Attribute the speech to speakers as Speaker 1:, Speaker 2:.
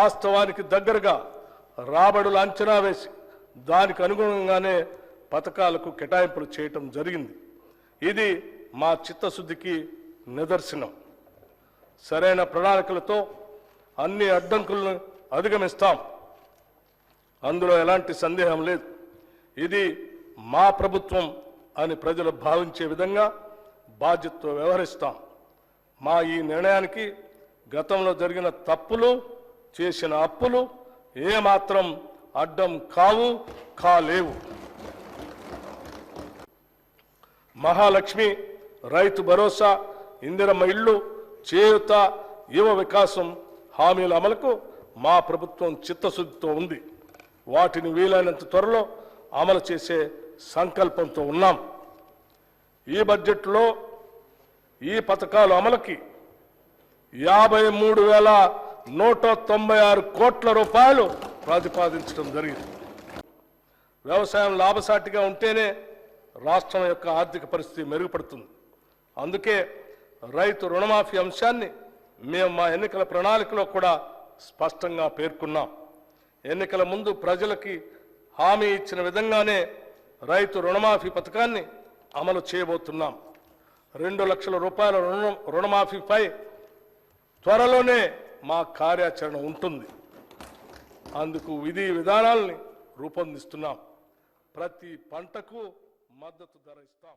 Speaker 1: వాస్తవానికి దగ్గరగా రాబడులు అంచనా వేసి దానికి అనుగుణంగానే పథకాలకు కేటాయింపులు చేయటం జరిగింది. ఇది మా చిత్తశుద్ధికి నిదర్శనం. సరైన ప్రణాళికలతో అన్ని అడ్డంకులను అధిగమిస్తాం, అందులో ఎలాంటి సందేహం లేదు. ఇది మా ప్రభుత్వం అని ప్రజలు భావించే విధంగా బాధ్యతతో వ్యవహరిస్తాం. మా ఈ నిర్ణయానికి గతంలో జరిగిన తప్పులు, చేసిన అప్పులు ఏమాత్రం అడ్డం కాలేవు. మహాలక్ష్మి, రైతు భరోసా, ఇందిరమ్మ ఇళ్ళు, చేయూత, యువ వికాసం హామీల అమలుకు మా ప్రభుత్వం చిత్తశుద్ధితో ఉంది. వాటిని వీలైనంత త్వరలో అమలు చేసే సంకల్పంతో ఉన్నాం. ఈ బడ్జెట్లో ఈ పథకాల అమలుకి 53,196 కోట్ల రూపాయలు ప్రతిపాదించడం జరిగింది. వ్యవసాయం లాభసాటిగా ఉంటేనే రాష్ట్రం యొక్క ఆర్థిక పరిస్థితి మెరుగుపడుతుంది. అందుకే రైతు రుణమాఫీ అంశాన్ని మేము మా ఎన్నికల ప్రణాళికలో కూడా స్పష్టంగా పేర్కొన్నాం. ఎన్నికల ముందు ప్రజలకి హామీ ఇచ్చిన విధంగానే రైతు రుణమాఫీ పథకాన్ని అమలు చేయబోతున్నాం. 2 లక్షల రూపాయల రుణమాఫీపై త్వరలోనే మా కార్యాచరణ ఉంటుంది. అందుకు విధి విధానాల్ని రూపొందిస్తున్నాం. ప్రతి పంటకు మద్దతు ధర ఇస్తాం.